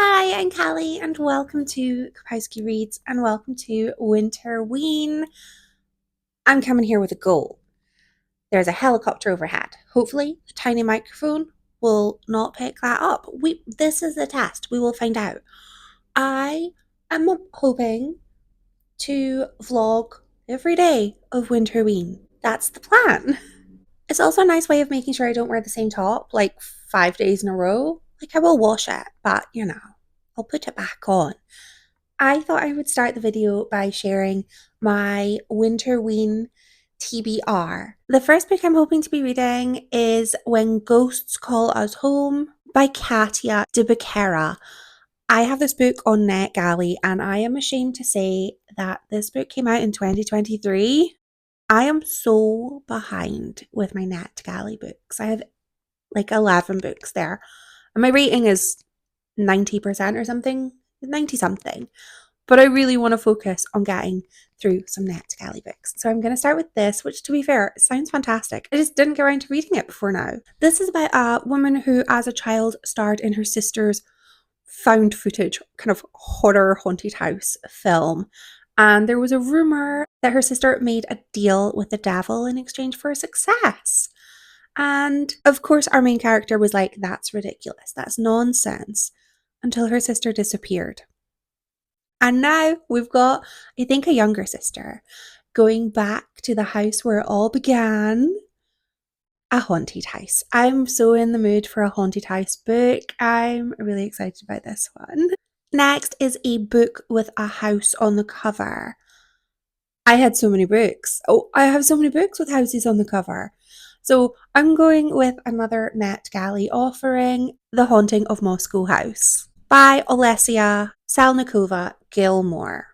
Hi, I'm Callie, and welcome to Kapowski Reads, and welcome to Winterween. I'm coming here with a goal. There's a helicopter overhead. Hopefully, the tiny microphone will not pick that up. This is the test. We will find out. I am hoping to vlog every day of Winterween. That's the plan. It's also a nice way of making sure I don't wear the same top like 5 days in a row. Like I will wash it, but I'll put it back on. I thought I would start the video by sharing my Winterween TBR. The first book I'm hoping to be reading is When Ghosts Call Us Home by Katia de Becerra. I have this book on NetGalley, and I am ashamed to say that this book came out in 2023. I am so behind with my NetGalley books. I have like 11 books there, and my rating is 90% or something, 90 something. But I really want to focus on getting through some NetGalley books. So I'm going to start with this, which to be fair, sounds fantastic. I just didn't get around to reading it before now. This is about a woman who, as a child, starred in her sister's found footage, kind of horror haunted house film. And there was a rumour that her sister made a deal with the devil in exchange for success. And of course, our main character was like, that's ridiculous, that's nonsense, until her sister disappeared. And now we've got, I think, a younger sister going back to the house where it all began. A haunted house. I'm so in the mood for a haunted house book. I'm really excited about this one. Next is a book with a house on the cover. I had so many books. Oh, I have so many books with houses on the cover. So I'm going with another NetGalley offering, The Haunting of Moscow House by Olesia Salnikova Gilmore.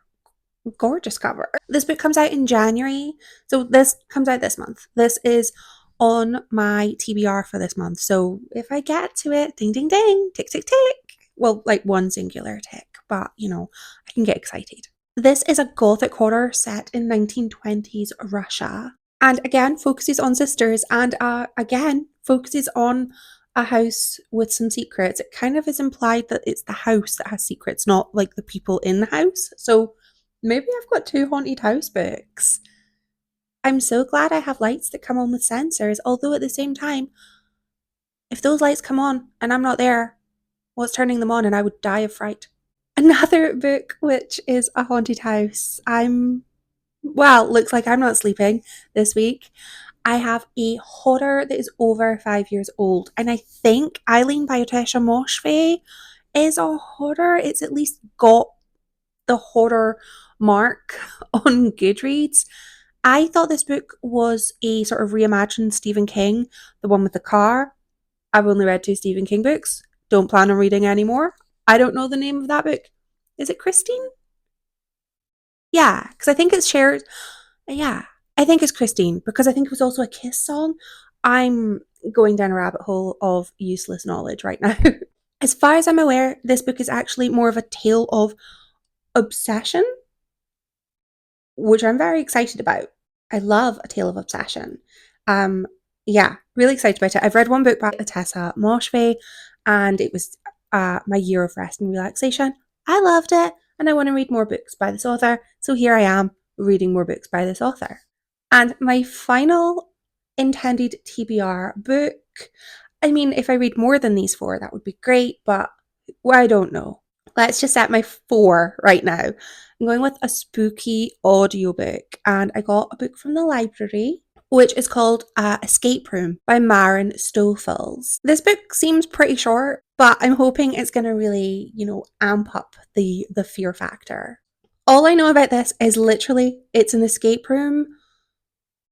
Gorgeous cover. This book comes out in January. So this comes out this month. This is on my TBR for this month. So if I get to it, ding, ding, ding, tick, tick, tick. Well, like one singular tick, but I can get excited. This is a gothic horror set in 1920s Russia. And again, focuses on sisters and again, focuses on a house with some secrets. It kind of is implied that it's the house that has secrets, not like the people in the house. So maybe I've got two haunted house books. I'm so glad I have lights that come on with sensors, although at the same time, if those lights come on and I'm not there, what's turning them on and I would die of fright. Another book which is a haunted house. Looks like I'm not sleeping this week. I have a horror that is over 5 years old, and I think Eileen by Otesha Moshfegh is a horror. It's at least got the horror mark on Goodreads. I thought this book was a sort of reimagined Stephen King, the one with the car. I've only read 2 Stephen King books. Don't plan on reading any more. I don't know the name of that book. Is it Christine? Yeah, because I think it's shared. Yeah, I think it's Christine because I think it was also a Kiss song. I'm going down a rabbit hole of useless knowledge right now. As far as I'm aware, this book is actually more of a tale of obsession, which I'm very excited about. I love a tale of obsession. Yeah, really excited about it. I've read one book by Tessa Moshfegh, and it was my year of rest and relaxation. I loved it, and I want to read more books by this author. So here I am reading more books by this author. And my final intended TBR book. I mean, if I read more than these 4, that would be great, but I don't know. Let's just set my 4 right now. I'm going with a spooky audiobook, and I got a book from the library, which is called Escape Room by Maren Stofels. This book seems pretty short, but I'm hoping it's going to really, amp up the fear factor. All I know about this is literally it's an escape room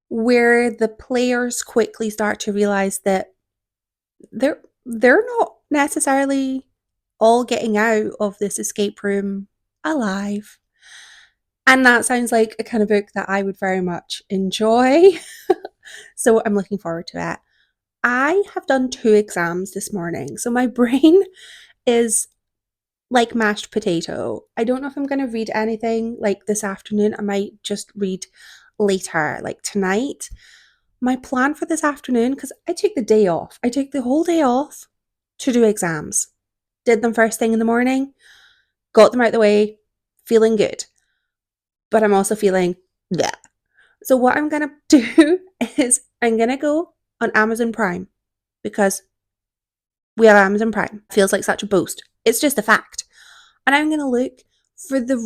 where the players quickly start to realize that they're not necessarily all getting out of this escape room alive. And that sounds like a kind of book that I would very much enjoy. So I'm looking forward to it. I have done 2 exams this morning, so my brain is like mashed potato. I don't know if I'm going to read anything like this afternoon. I might just read later, like tonight. My plan for this afternoon, because I took the day off, I took the whole day off to do exams. did them first thing in the morning, got them out of the way, feeling good. But I'm also feeling bleh. So what I'm going to do is I'm going to go on Amazon Prime because we have Amazon Prime. It feels like such a boast. It's just a fact. And I'm going to look for the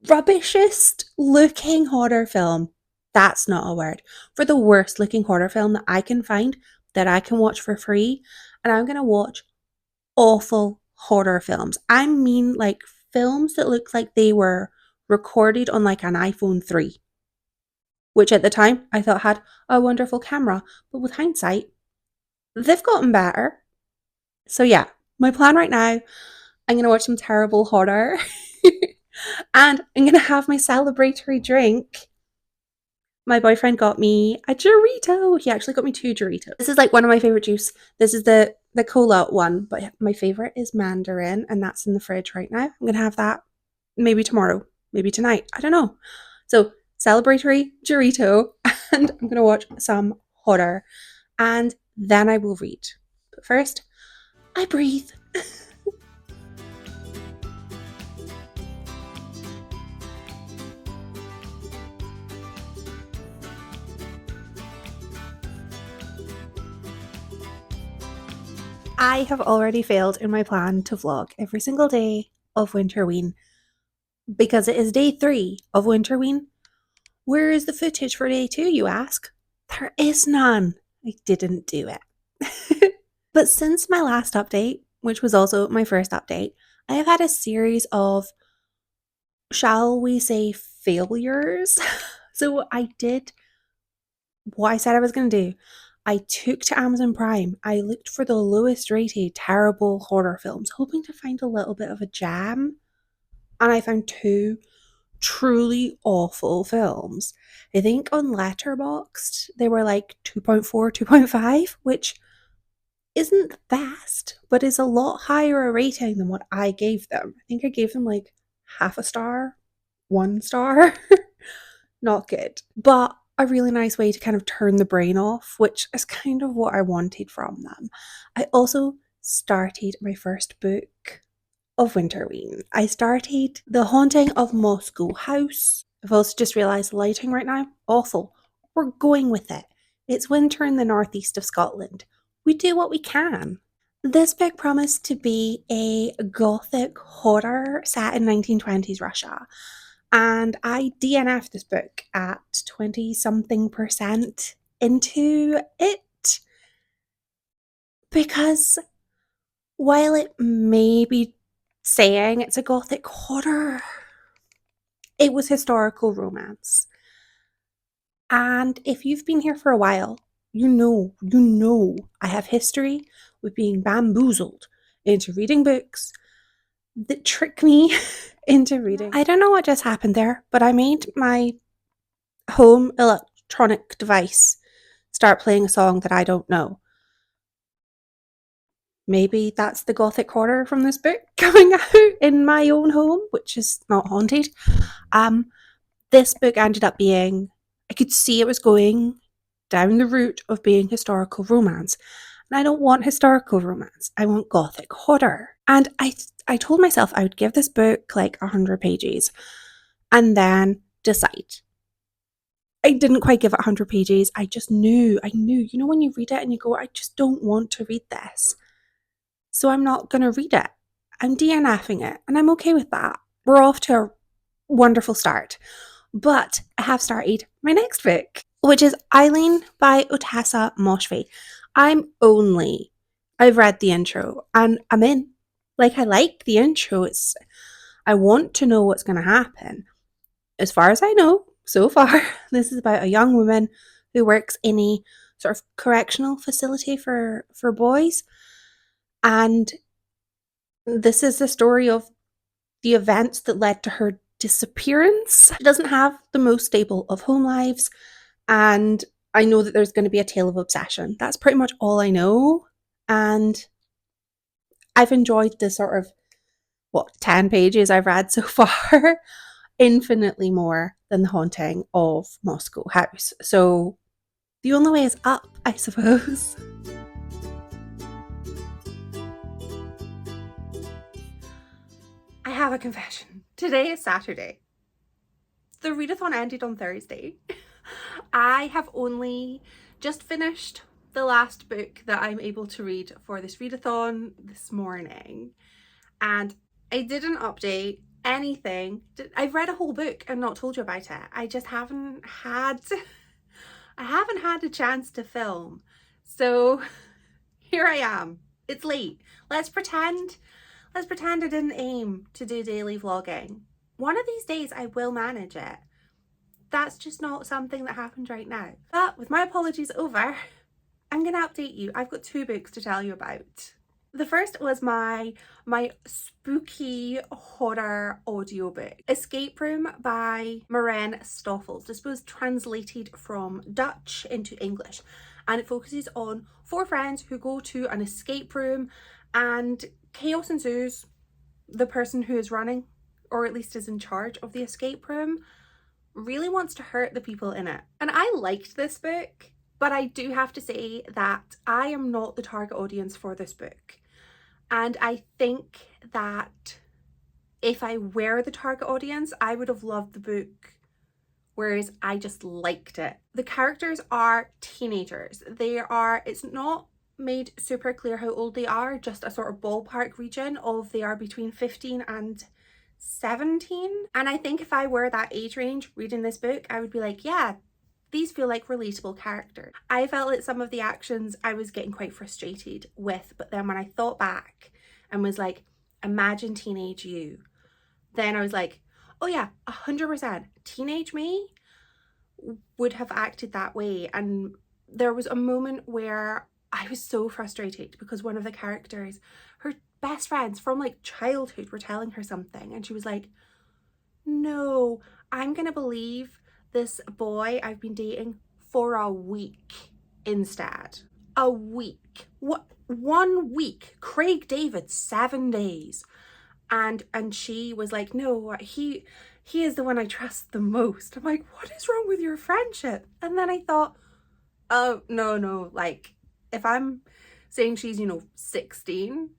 rubbishest looking horror film. That's not a word. For the worst looking horror film that I can find that I can watch for free. And I'm going to watch awful horror films. I mean, like films that look like they were recorded on like an iPhone 3, which at the time I thought had a wonderful camera. But with hindsight, they've gotten better. So yeah, my plan right now, I'm going to watch some terrible horror and I'm going to have my celebratory drink. My boyfriend got me a Dorito. He actually got me 2 Doritos. This is like one of my favorite juice. This is the cola one, but my favorite is mandarin, and that's in the fridge right now. I'm gonna have that maybe tomorrow, maybe tonight. I don't know. So celebratory Dorito, and I'm gonna watch some horror, and then I will read. But first, I breathe. I have already failed in my plan to vlog every single day of Winterween because it is day 3 of Winterween. Where is the footage for day 2, you ask? There is none. I didn't do it. But since my last update, which was also my first update, I have had a series of, shall we say, failures. So I did what I said I was going to do. I took to Amazon Prime. I looked for the lowest rated terrible horror films, hoping to find a little bit of a jam. And I found 2 truly awful films. I think on Letterboxd they were like 2.4, 2.5, which isn't the best, but is a lot higher a rating than what I gave them. I think I gave them like half a star, 1 star. Not good. But a really nice way to kind of turn the brain off, which is kind of what I wanted from them. I also started my first book of Winterween. I started The Haunting of Moscow House. I've also just realised the lighting right now, awful. We're going with it. It's winter in the northeast of Scotland. We do what we can. This book promised to be a gothic horror set in 1920s Russia. And I DNF'd this book at 20 something percent into it because while it may be saying it's a gothic horror, it was historical romance. And if you've been here for a while, you know I have history with being bamboozled into reading books that trick me into reading. I don't know what just happened there, but I made my home electronic device start playing a song that I don't know. Maybe that's the gothic horror from this book coming out in my own home, which is not haunted. This book ended up being, I could see it was going down the route of being historical romance. And I don't want historical romance. I want gothic horror. And I told myself I would give this book like 100 pages and then decide. I didn't quite give it 100 pages. I knew, you know, when you read it and you go, I just don't want to read this. So I'm not going to read it. I'm DNFing it, and I'm okay with that. We're off to a wonderful start. But I have started my next book, which is Eileen by Ottessa Moshfegh. I've read the intro and I'm in. Like, I like the intro. I want to know what's going to happen. As far as I know, so far, this is about a young woman who works in a sort of correctional facility for boys. And this is the story of the events that led to her disappearance. She doesn't have the most stable of home lives, and I know that there's going to be a tale of obsession. That's pretty much all I know, and I've enjoyed the sort of 10 pages I've read so far infinitely more than The Haunting of Moscow House. So the only way is up, I suppose. have a confession. Today is Saturday. The readathon ended on Thursday. I have only just finished the last book that I'm able to read for this readathon this morning, and I didn't update anything. I've read a whole book and not told you about it. I just haven't had a chance to film. So here I am. It's late. Let's pretend I didn't aim to do daily vlogging. One of these days I will manage it. That's just not something that happens right now. But with my apologies over, I'm gonna update you. I've got 2 books to tell you about. The first was my spooky horror audiobook, Escape Room by Maren Stoffels. This was translated from Dutch into English, and it focuses on 4 friends who go to an escape room and chaos ensues. The person who is running, or at least is in charge of the escape room, really wants to hurt the people in it. And I liked this book, but I do have to say that I am not the target audience for this book. And I think that if I were the target audience, I would have loved the book, whereas I just liked it. The characters are teenagers. It's not made super clear how old they are, just a sort of ballpark region of they are between 15 and 17. And I think if I were that age range reading this book, I would be like, yeah, these feel like relatable characters. I felt that some of the actions I was getting quite frustrated with, but then when I thought back and was like, imagine teenage you, then I was like, oh yeah, 100%. Teenage me would have acted that way. And there was a moment where I was so frustrated because one of the characters, her best friends from like childhood, were telling her something, and she was like, no, I'm gonna believe this boy I've been dating for a week instead. A week. What? 1 week. Craig David, 7 days. And she was like, no, he is the one I trust the most. I'm like, what is wrong with your friendship? And then I thought, oh, no, like, if I'm saying she's, 16,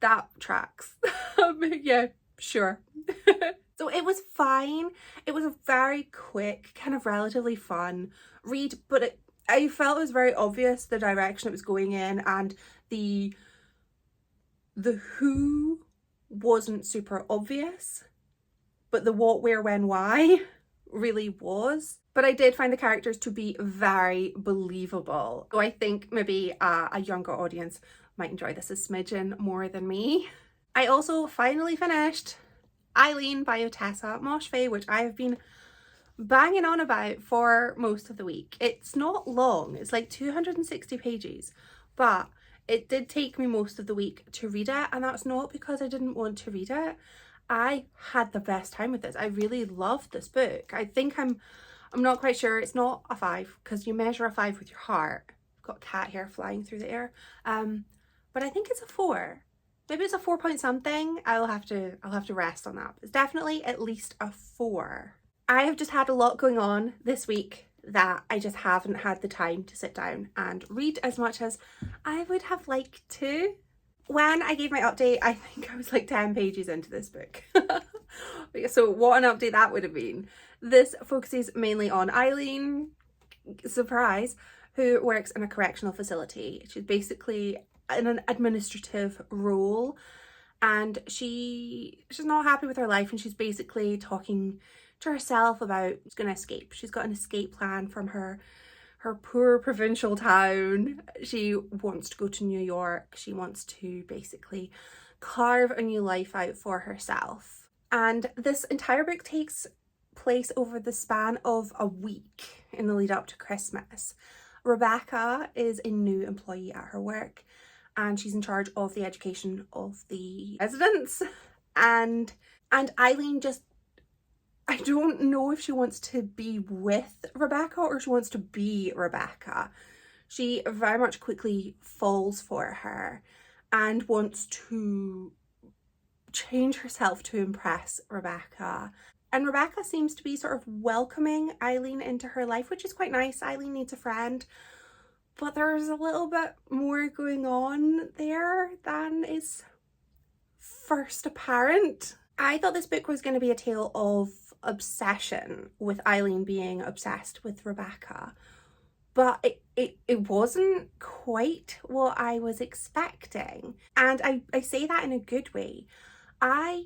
that tracks. Yeah, sure. So it was fine. It was a very quick, kind of relatively fun read, but I felt it was very obvious the direction it was going in, and the who wasn't super obvious, but the what, where, when, why really was. But I did find the characters to be very believable. So I think maybe a younger audience might enjoy this a smidgen more than me. I also finally finished Eileen by Ottessa Moshfegh, which I have been banging on about for most of the week. It's not long, it's like 260 pages, but it did take me most of the week to read it, and that's not because I didn't want to read it. I had the best time with this. I really loved this book. I think I'm not quite sure. It's not a 5 because you measure a 5 with your heart. I've got cat hair flying through the air. But I think it's a 4. Maybe it's a 4 point something. I'll have to rest on that. It's definitely at least a 4. I have just had a lot going on this week that I just haven't had the time to sit down and read as much as I would have liked to. When I gave my update, I think I was like 10 pages into this book. So what an update that would have been. This focuses mainly on Eileen, surprise, who works in a correctional facility. She's basically in an administrative role, and she's not happy with her life, and she's basically talking to herself about she's gonna escape. She's got an escape plan from her poor provincial town. She wants to go to New York. She wants to basically carve a new life out for herself. And this entire book takes place over the span of a week in the lead up to Christmas. Rebecca is a new employee at her work, and she's in charge of the education of the residents. And Eileen just, I don't know if she wants to be with Rebecca or she wants to be Rebecca. She very much quickly falls for her and wants to change herself to impress Rebecca. And Rebecca seems to be sort of welcoming Eileen into her life, which is quite nice. Eileen needs a friend. But there's a little bit more going on there than is first apparent. I thought this book was going to be a tale of obsession, with Eileen being obsessed with Rebecca, but it wasn't quite what I was expecting. And I say that in a good way. I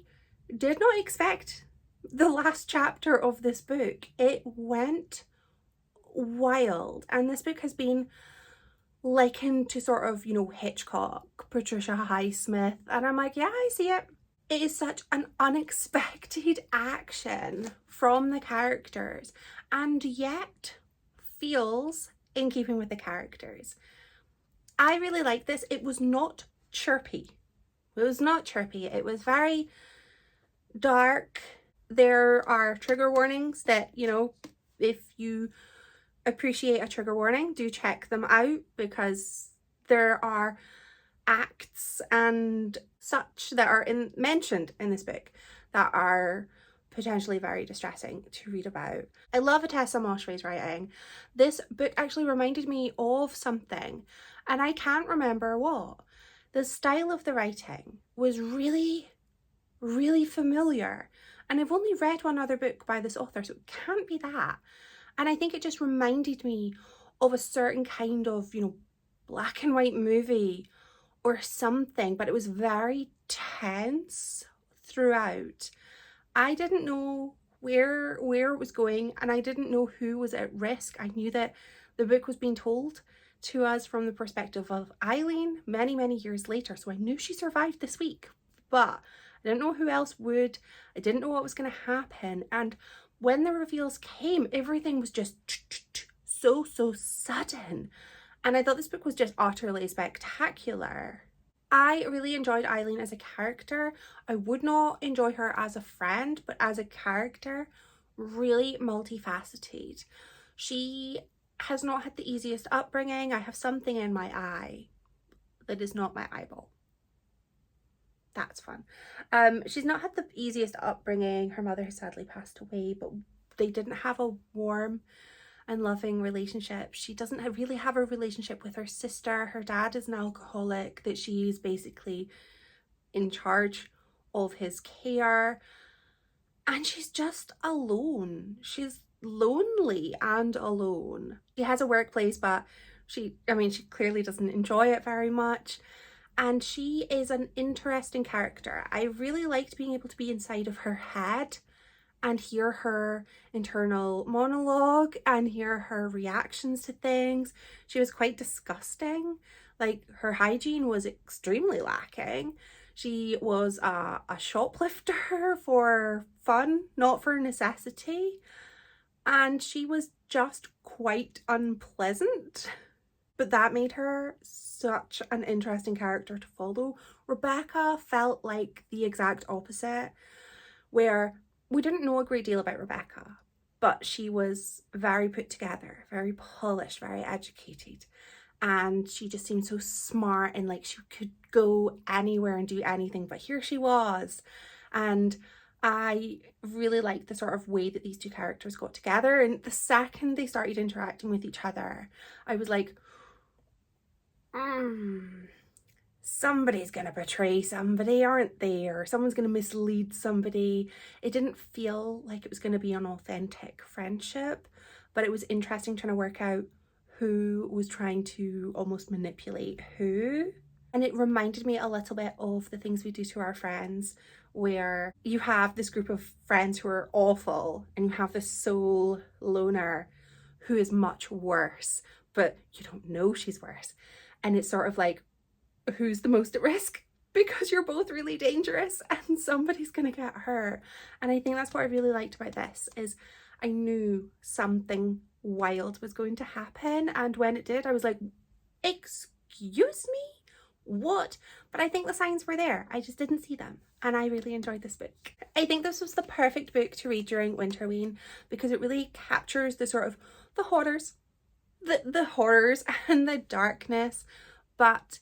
did not expect the last chapter of this book. It went wild, and this book has been likened to sort of, you know, Hitchcock, Patricia Highsmith, and I'm like, yeah, I see it. It is such an unexpected action from the characters, and yet feels in keeping with the characters. I really like this. It was not chirpy. It was not chirpy. It was very dark. There are trigger warnings that, you know, if you appreciate a trigger warning, do check them out, because there are acts and such that are mentioned in this book that are potentially very distressing to read about. I love Atessa Moshfe's writing. This book actually reminded me of something, and I can't remember what. The style of the writing was really, really familiar, and I've only read one other book by this author, so it can't be that. And I think it just reminded me of a certain kind of, you know, black and white movie or something, but it was very tense throughout. I didn't know where it was going, and I didn't know who was at risk. I knew that the book was being told to us from the perspective of Eileen many, many years later, so I knew she survived this week, but I didn't know who else would. I didn't know what was going to happen, and when the reveals came, everything was just so sudden, and I thought this book was just utterly spectacular. I really enjoyed Eileen as a character. I would not enjoy her as a friend, but as a character, really multifaceted. She has not had the easiest upbringing. I have something in my eye that is not my eyeball. That's fun. She's not had the easiest upbringing. Her mother has sadly passed away, but they didn't have a warm and loving relationship. She doesn't really have a relationship with her sister. Her dad is an alcoholic that she's basically in charge of his care, and she's just alone. She's lonely and alone. She has a workplace, but she clearly doesn't enjoy it very much. And she is an interesting character. I really liked being able to be inside of her head and hear her internal monologue and hear her reactions to things. She was quite disgusting. Like, her hygiene was extremely lacking. She was a shoplifter for fun, not for necessity. And she was just quite unpleasant. But that made her such an interesting character to follow. Rebecca felt like the exact opposite, where we didn't know a great deal about Rebecca, but she was very put together, very polished, very educated. And she just seemed so smart, and like she could go anywhere and do anything, but here she was. And I really liked the sort of way that these two characters got together. And the second they started interacting with each other, I was like, somebody's gonna betray somebody, aren't they? Or someone's gonna mislead somebody. It didn't feel like it was gonna be an authentic friendship, but it was interesting trying to work out who was trying to almost manipulate who. And it reminded me a little bit of the things we do to our friends, where you have this group of friends who are awful, and you have this sole loner who is much worse, but you don't know she's worse. And it's sort of like, who's the most at risk? Because you're both really dangerous and somebody's gonna get hurt. And I think that's what I really liked about this, is I knew something wild was going to happen, and when it did, I was like, excuse me? What? But I think the signs were there. I just didn't see them, and I really enjoyed this book. I think this was the perfect book to read during Winterween, because it really captures the sort of the horrors, the horrors and the darkness, but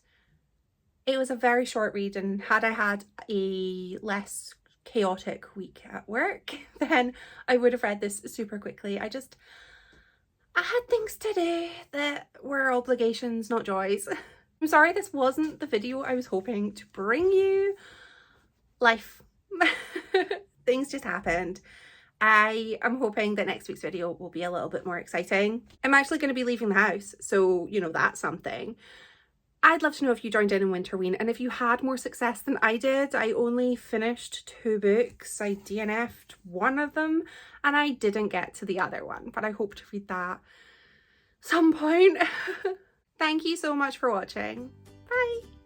it was a very short read, and had I had a less chaotic week at work, then I would have read this super quickly. I had things to do that were obligations, not joys. I'm sorry this wasn't the video I was hoping to bring you. Life things just happened. I am hoping that next week's video will be a little bit more exciting. I'm actually going to be leaving the house, so you know that's something. I'd love to know if you joined in Winterween and if you had more success than I did. I only finished 2 books. I DNF'd one of them and I didn't get to the other one, but I hope to read that some point. Thank you so much for watching. Bye.